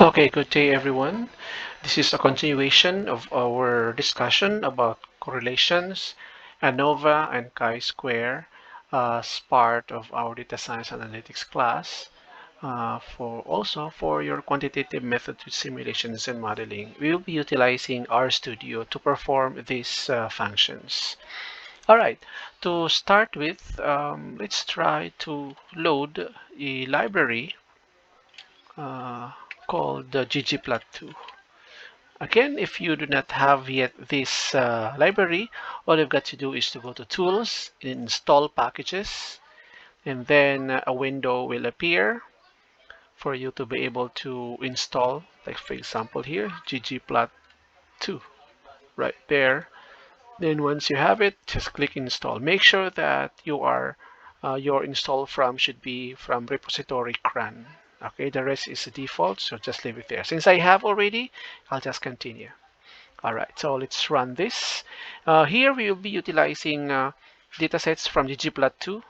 Okay, good day everyone. This is a continuation of our discussion about correlations, ANOVA and chi-square as part of our data science analytics class. For your quantitative method to simulations and modeling, we will be utilizing RStudio to perform these functions. All right, to start with, let's try to load a library uh, called the ggplot2. Again, if you do not have yet this library, all you've got to do is to go to Tools, Install Packages, and then a window will appear for you to be able to install, like for example here, ggplot2, right there. Then once you have it, just click Install. Make sure that your install from should be from repository cran. Okay, the rest is the default, so just leave it there. Since I have already, I'll just continue. All right, so let's run this. Here we will be utilizing datasets from ggplot2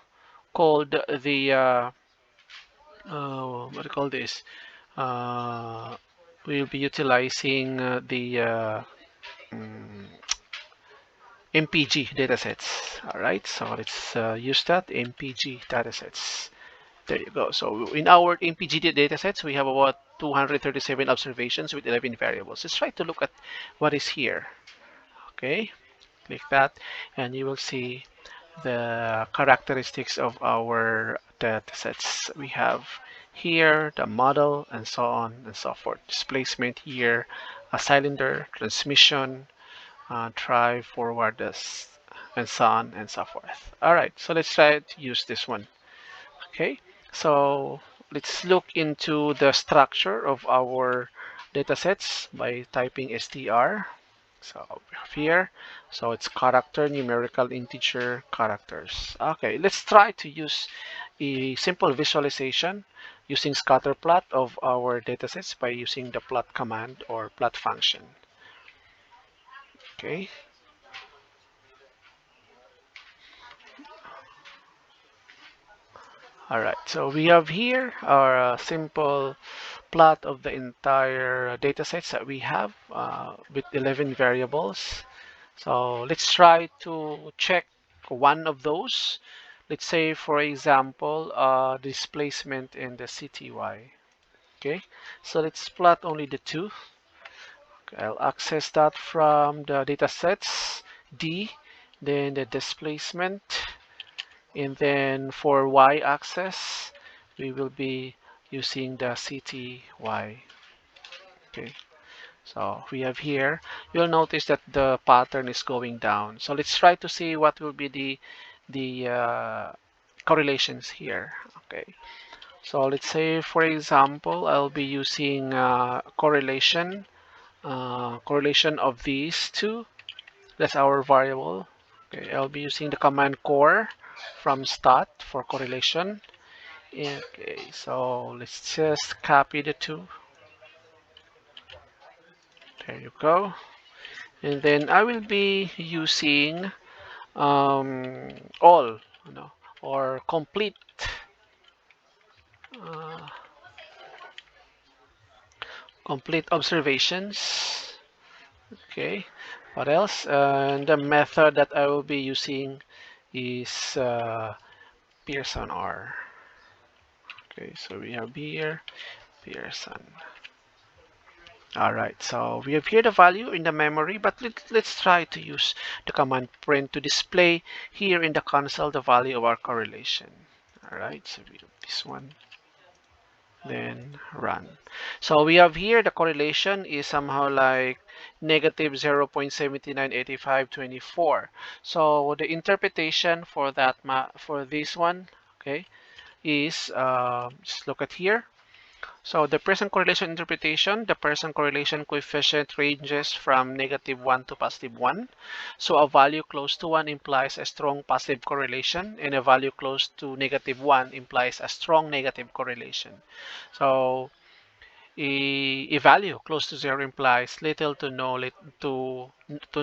called what do you call this? Uh, we'll be utilizing the mm, MPG datasets. All right, so let's use that MPG datasets. There you go. So in our MPG datasets, we have about 237 observations with 11 variables. Let's try to look at what is here. Okay, click that and you will see the characteristics of our datasets. We have here the model and so on and so forth. Displacement here, a cylinder, transmission, drive, forward, and so on and so forth. All right, so let's try to use this one. Okay, so let's look into the structure of our datasets by typing str. So we have here, so it's character, numerical, integer, characters. Okay, let's try to use a simple visualization using scatter plot of our datasets by using the plot command or plot function. Okay, all right, so we have here our simple plot of the entire datasets that we have with 11 variables. So let's try to check one of those. Let's say, for example, displacement in the CTY. Okay, so let's plot only the two. Okay, I'll access that from the datasets D, then the displacement, and then for y-axis, we will be using the CTY. Okay. So we have here, you'll notice that the pattern is going down. So let's try to see what will be the correlations here. Okay. So let's say, for example, I'll be using correlation of these two. That's our variable. Okay. I'll be using the command core from stat for correlation. Okay. So let's just copy the two. There you go. And then I will be using all, you know, or uh, complete observations. Okay, what else? And the method that I will be using is Pearson R. Okay, so we have here Pearson. All right, so we have here the value in the memory, but let's try to use the command print to display here in the console the value of our correlation. All right, so we do this one, then run. So we have here the correlation is somehow like negative 0.798524. So the interpretation for that for this one, okay, is just look at here. So the Pearson correlation interpretation, the Pearson correlation coefficient ranges from -1 to +1. So a value close to 1 implies a strong positive correlation, and a value close to -1 implies a strong negative correlation. So a value close to zero implies little to no to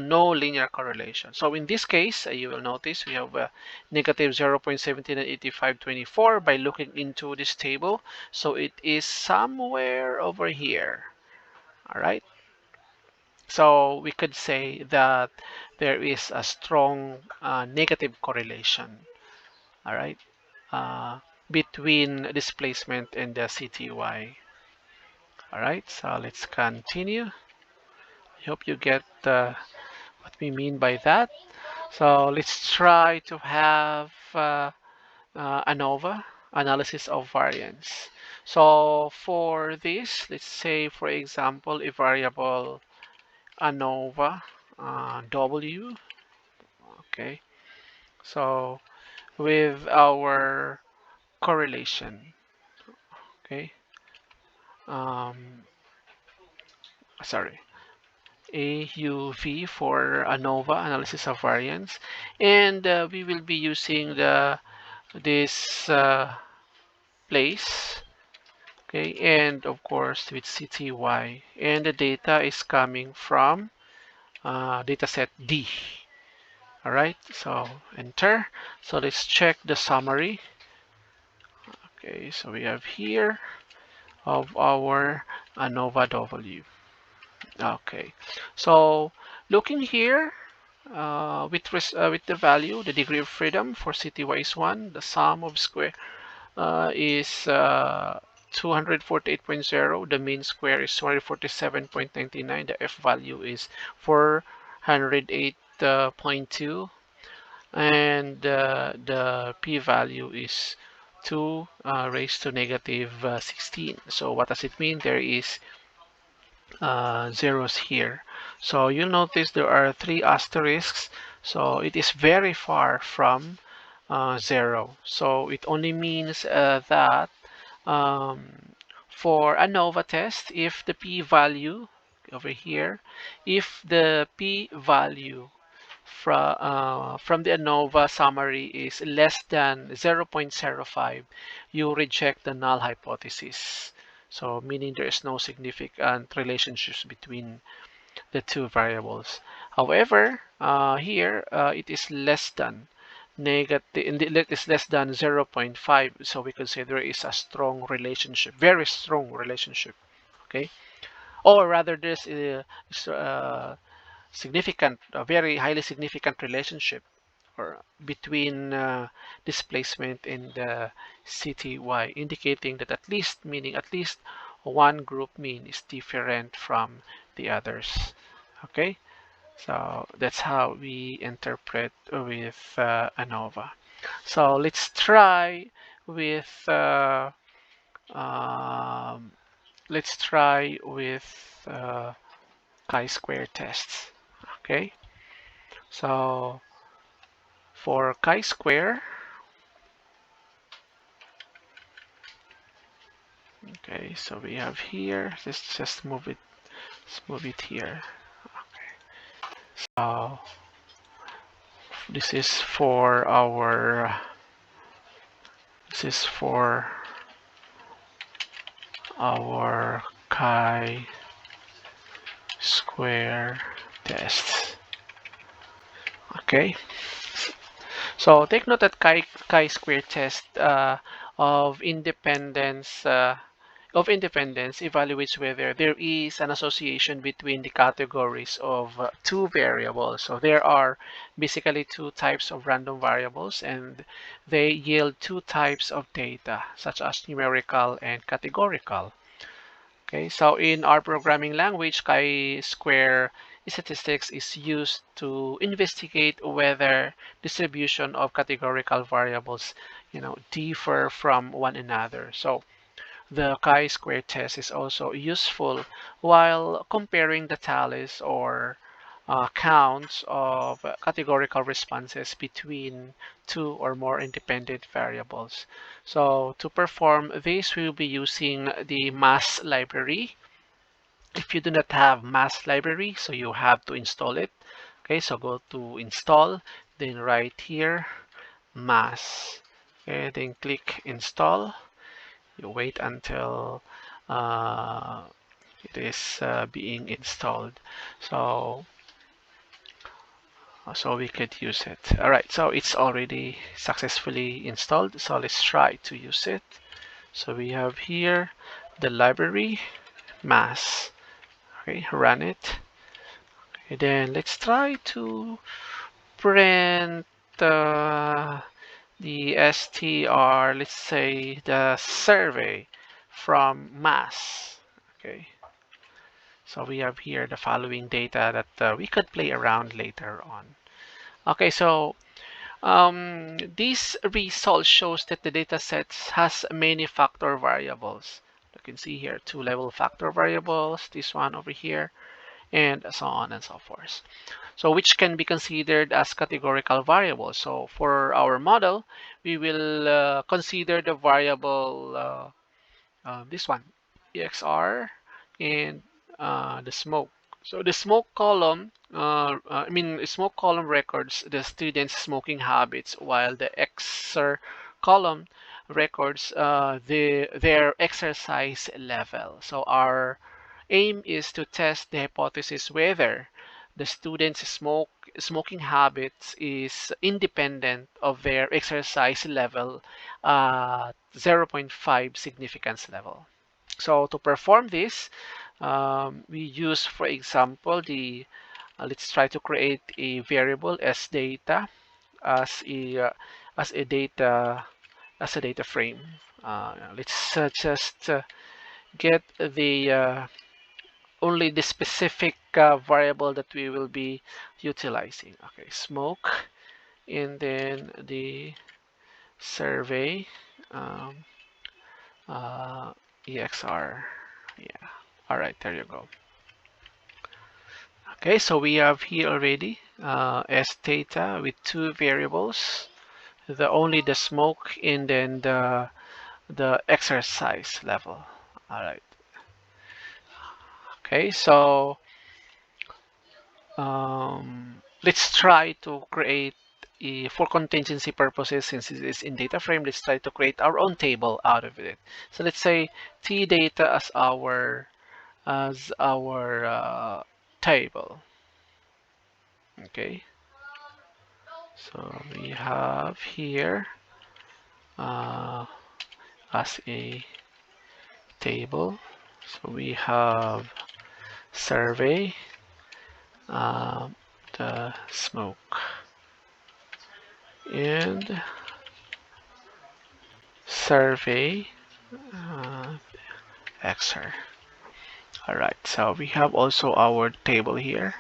no linear correlation. So in this case, you will notice we have negative 0.178524 by looking into this table. So it is somewhere over here. All right. So we could say that there is a strong negative correlation. All right. Uh, between displacement and the CTY. All right, so let's continue. I hope you get what we mean by that. So let's try to have ANOVA, analysis of variance. So for this, let's say, for example, a variable ANOVA W. Okay, so with our correlation. Okay, um, sorry. AUV for ANOVA, analysis of variance, and we will be using this place, okay, and of course with CTY, and the data is coming from dataset D. All right, so enter. So let's check the summary. Okay, so we have here of our ANOVA W. Okay, so looking here, with the value, the degree of freedom for CTY is 1. The sum of square is 248.0. The mean square is 247.99. The F value is 408.2. And the P value is 2 raised to negative 16. So what does it mean? There is zeros here. So you'll notice there are 3 asterisks. So it is very far from 0. So it only means that for ANOVA test, if the p-value over here, if the p-value from the ANOVA summary is less than 0.05, you reject the null hypothesis. So meaning there is no significant relationships between the two variables. However, here it is less than negative, it is less than 0.5, so we could say there is a strong relationship, very strong relationship. Okay, or rather there's a very highly significant relationship or between displacement and CTY, indicating that at least, meaning at least one group mean is different from the others. Okay, so that's how we interpret with ANOVA. So let's try with um, chi-square tests. Okay, so for chi-square, okay, so we have here, let's just let's move it here. Okay, so this is for our chi-square test. Okay, so take note that chi-square test of independence evaluates whether there is an association between the categories of two variables. So there are basically two types of random variables, and they yield two types of data, such as numerical and categorical. Okay, so in our programming language, chi-square statistics is used to investigate whether distribution of categorical variables, differ from one another. So the chi-square test is also useful while comparing the tallies or counts of categorical responses between two or more independent variables. So to perform this, we will be using the mass library. If you do not have mass library, so you have to install it. Okay, so go to install, then right here, mass. Okay, then click install. You wait until uh, it is being installed. So we could use it. All right, so it's already successfully installed. So let's try to use it. So we have here the library mass. Okay, run it. Okay, then let's try to print the str, let's say the survey from mass. Okay, so we have here the following data that we could play around later on. Okay, so this result shows that the data set has many factor variables. You can see here 2-level factor variables, this one over here, and so on and so forth. So which can be considered as categorical variables. So for our model, we will consider the variable this one, EXR, and the smoke. So the smoke column, smoke column records the students' smoking habits, while the XR column records their exercise level. So our aim is to test the hypothesis whether the students' smoking habits is independent of their exercise level, 0 0.5 significance level. So to perform this, we use, for example, the let's try to create a variable as data as a data frame. Let's just get the only the specific variable that we will be utilizing. Okay, smoke, and then the survey, um, uh, EXR. Yeah. All right, there you go. Okay, so we have here already as data with 2 variables, only the smoke and then the exercise level. All right. Okay, so let's try to create for contingency purposes, since it is in data frame, let's try to create our own table out of it. So let's say T data as our table. Okay, so we have here as a table. So we have survey, the smoke, and survey XR. All right, so we have also our table here.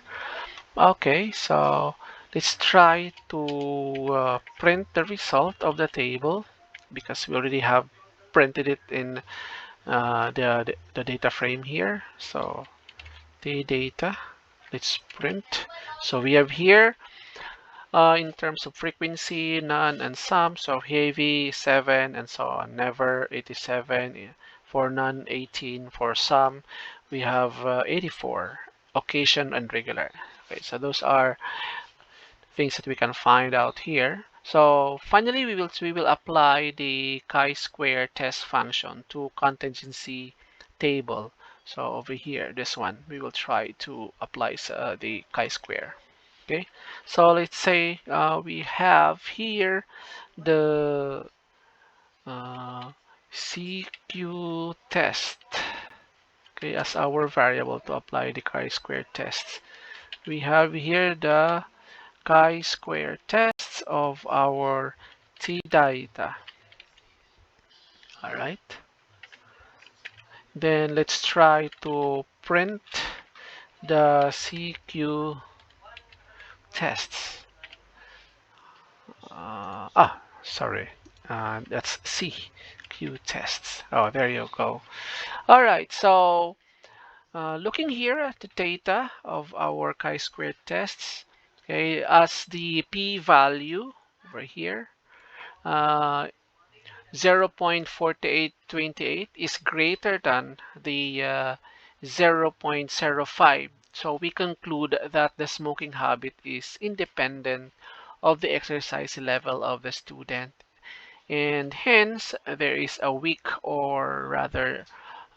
Okay, so let's try to print the result of the table, because we already have printed it in the data frame here. So the data, let's print. So we have here in terms of frequency, none and some. So heavy 7 and so on, never 87, for none 18, for some we have 84, occasion and regular. Okay, so those are things that we can find out here. So finally, we will apply the chi-square test function to contingency table. So over here, this one, we will try to apply the chi-square. Okay, so let's say we have here the CQ test, okay, as our variable to apply the chi-square test. We have here the chi-square tests of our T data. All right. Then let's try to print the CQ tests. Sorry. That's CQ tests. Oh, there you go. All right. So looking here at the data of our chi-square tests, okay, as the p-value over here, uh, 0.4828 is greater than the 0.05. So we conclude that the smoking habit is independent of the exercise level of the student, and hence there is a weak, or rather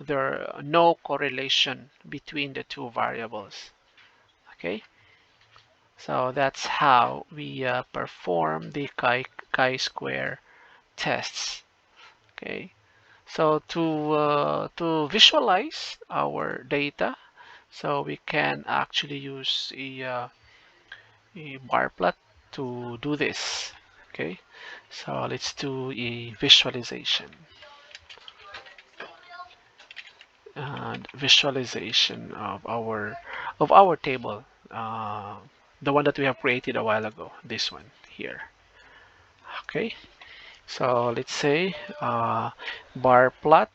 there no correlation between the two variables. Okay, so that's how we perform the chi-square tests. Okay, so to visualize our data, so we can actually use a bar plot to do this. Okay, so let's do a visualization of our table, the one that we have created a while ago, this one here. Okay, so let's say bar plot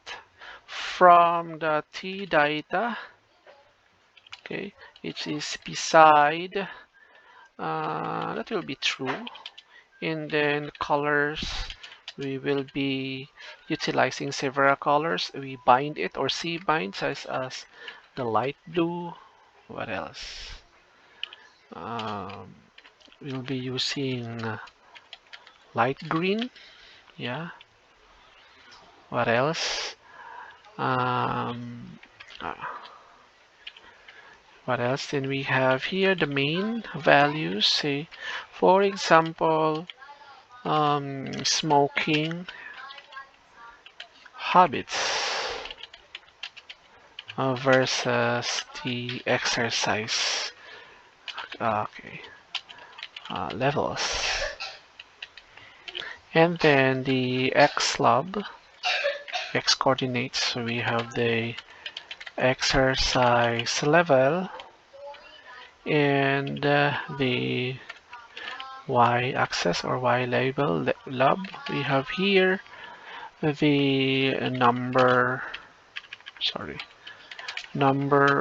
from the t data. Okay, which is beside, that will be true, and then colors, we will be utilizing several colors. We bind it, or C binds as the light blue. What else? um, we'll be using light green. Yeah, what else? um, uh, what else then we have here? The main values, say for example, smoking habits versus the exercise, okay, levels. And then the x lab, x coordinates, so we have the exercise level, and the y-axis or y-label lab, we have here the number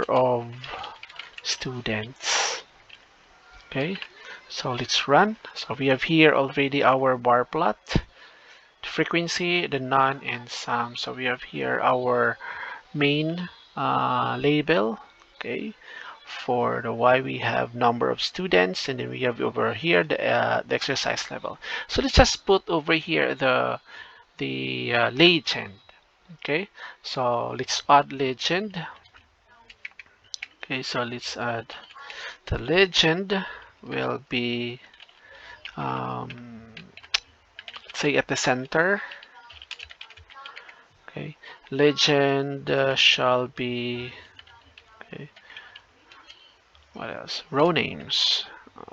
of students. Okay, so let's run. So we have here already our bar plot, the frequency, the none, and sum. So we have here our main label. Okay, for the y we have number of students, and then we have over here the exercise level. So let's just put over here the legend. Okay, so let's add legend. Okay, so let's add the legend will be, say, at the center. Okay, legend shall be, okay, what else? Row names.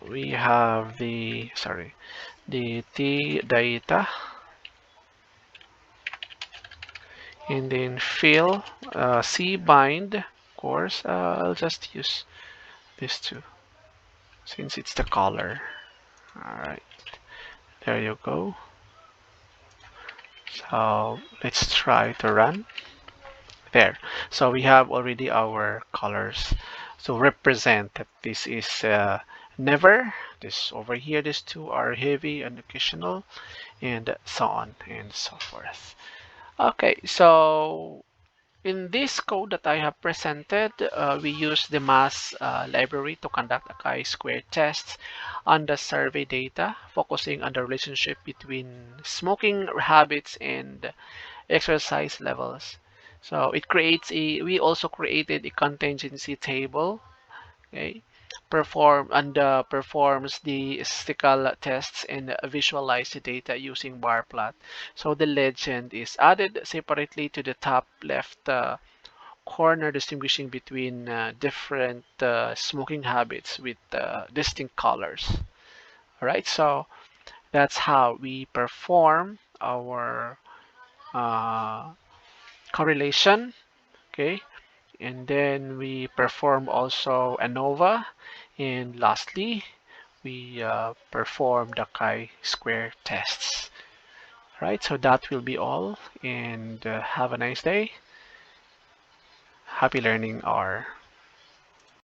We have the t data, and then fill, c bind. Of course, I'll just use this two since it's the color. All right, there you go. So let's try to run. There, so we have already our colors, so represent that this is never, this over here, these two are heavy and occasional, and so on and so forth. Okay, so in this code that I have presented, we use the mass library to conduct a chi-square test on the survey data, focusing on the relationship between smoking habits and exercise levels. So we also created a contingency table, okay, performs the statistical tests and visualize the data using bar plot. So the legend is added separately to the top left corner, distinguishing between different smoking habits with distinct colors. All right, so that's how we perform our uh, correlation. Okay, and then we perform also ANOVA, and lastly we perform the chi-square tests. Right, so that will be all, and have a nice day. Happy learning, R.